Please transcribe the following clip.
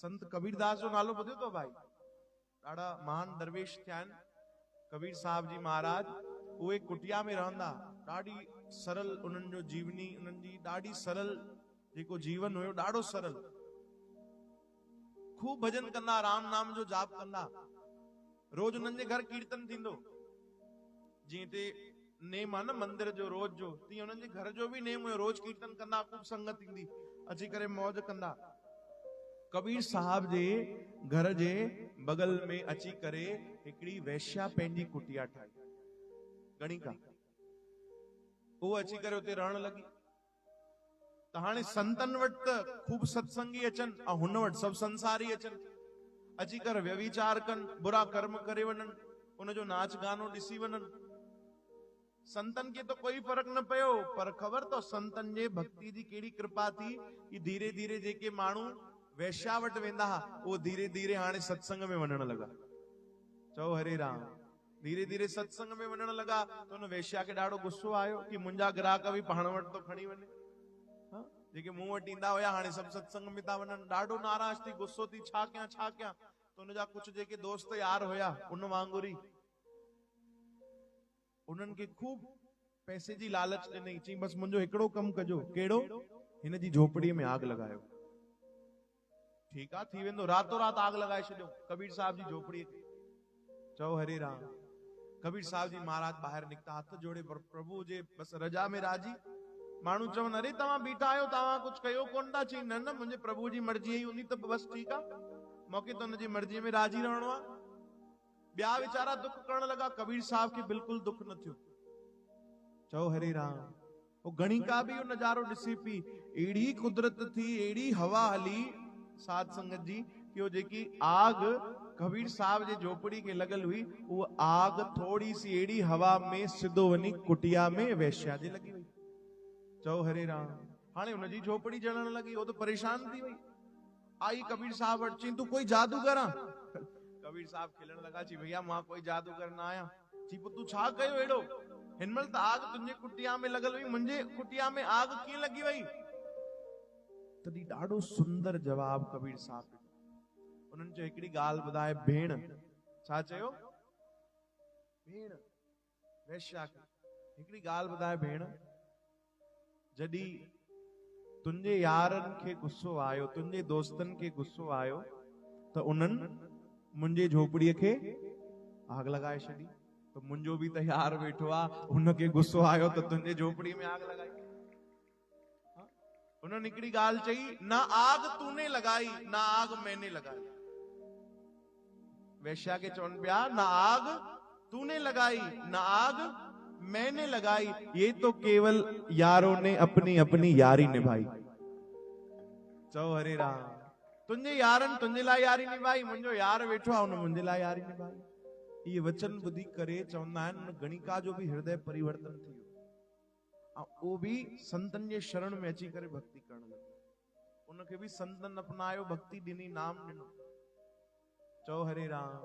संत कबीरदास जो नालो ॿुधियो तो भाई? ॾाढा महान दरवेश थिया आहिनि कबीर साहब जी महाराज। उहे कुटिया में रहंदा, ॾाढी सरल उन्हनि जो जीवनी, उन्हनि जी ॾाढी सरल जेको जीवन हुयो, ॾाढो सरल। खूब भजन कंदा, राम नाम जो जाप कंदा। रोज उन्हनि जे घर कीर्तन थींदो, जीअं ते नेम आहे न मंदिर जो रोज जो, तीअं उन्हनि जे घर जो बि नेम हुयो। रोज कीर्तन कंदा, खूब संगत ईंदी, अची करे मौज कंदा। कबीर साहब जे घर जे बगल में अची करे हिकिड़ी वैश्या पंहिंजी कुटिया ठाही, गणिका। वो अची करे उते रहण लगी। त हाणे संतन वटि त खूब सत्संगी अचनि, ऐं हुन वटि सभु संसारी अचनि, अची करे व्यभिचार कनि, बुरा कर्म करे वञनि, उनजो नाच गानो ॾिसी वञनि। संतन खे तो कोई फर्क न पियो, पर ख़बर तो संतन जे भक्ति जी कहिड़ी कृपा थी कि धीरे धीरे जेके माण्हू वैश्या वटि वेंदा हा, वो धीरे धीरे हाणे सत्संग में वञण लगा। चओ हरे राम। धीरे धीरे सत्संग में वञण लगा त उन वैश्या खे ॾाढो गुस्सो आयो कि मुंहिंजा ग्राहक बि पाण वटि तो खणी वञे। जेके मूं वटि ईंदा हुया हाणे सभु सत्संग में था वञनि। ॾाढो नाराज़ थी, गुस्सो थी, छा कयां छा कयां। त उनजा कुझु जेके दोस्त यार हुया उन वांगुर ई उन्हनि खे खूब पैसे जी लालच ॾिनई। चई बस मुंहिंजो हिकिड़ो कमु कजो। कहिड़ो? हिन जी झोपड़ीअ में आग लॻायो। ठीकु आहे, थी वेंदो। रातों रात आग लॻाए छॾियो कबीर साहब जी झोपड़ीअ खे। चओ हरे राम। कबीर साहब जी महाराज ॿाहिरि निकिता, हथ जोड़े प्रभु जे बस रजा में राजी। माण्हू चवनि अरे तव्हां बीठा आहियो, तव्हां कुझु कयो कोन था। चई न न, मुंहिंजे प्रभु जी मर्जी ई हूंदी त बस ठीकु आहे, मूंखे त हुनजी मर्जीअ में राजी रहणो आहे। ॿिया वीचारा दुख करण लगा, कबीर साहब खे बिल्कुलु दुख न थियो। चओ हरे राम। वो गणिका भी वो नजारो ॾिसी पई, एड़ी कुदरत थी, एड़ी हवा हली साध संगत जी कि वो जेकी आग कबीर साहब जे झोपड़ी के लगल हुई, वो आग थोड़ी सी एड़ी हवा में सिधो वनी कुटिया में वैश्या जे लगी वई। चओ हरे राम। हाणे उनजी झोपड़ी जलण लगी, वो तो परेशान थी वई। आई कबीर साहब वटि, चई तू कोई जादूगर आ? कबीर साहब खिलण लगा, चई भैया मां कोई जादूगर न आहियां। चई पोइ तू छा कयो एड़ो? हिनमल त आग तुंहिंजे कुटिया में लगल हुई, मुंहिंजे कुटिया में आग कीअं लगी वई? तॾहिं ॾाढो सुंदर जवाब कबीर साहब ॾिनो। उन्हनि चयो हिकिड़ी ॻाल्हि ॿुधाए भेण। छा चयो? भेण वैश्या खे हिकिड़ी ॻाल्हि ॿुधाए भेण, जॾहिं तुंहिंजे यारनि खे गुस्सो आयो, तुंहिंजे दोस्तनि खे गुस्सो आयो, त उन्हनि मुंहिंजे झोपड़ीअ खे आग लॻाए छॾी। तो मुंहिंजो बि त यार वेठो आहे, उनखे गुस्सो आयो त तुंहिंजे झोपड़ीअ में आग लॻाई। उन्होंने हिकिड़ी ॻाल्हि चई, ना आग तूने लगाई ना आग मैंने लगाई। वैश्या के चवनि पिया, ना आग तूने लगाई ना आग मैंने लगाई, ये तो केवल यारों ने अपनी अपनी यारी निभाई। चओ हरे राम। तुंहिंजे यारनि तुंहिंजे लाइ यारी निभाई, मुंहिंजो यार वेठो आहे उन मुंहिंजे लाइ यारी निभाई। ये वचन ॿुधी करे चवंदा आहिनि उन गणिका जो बि हृदय परिवर्तन थी वियो, वो भी संतन जे शरण में अची करे भक्ति करण लॻो। उनखे भी संतन अपनायो, भक्ति ॾिनी, नाम ॾिनो। चओ हरे राम।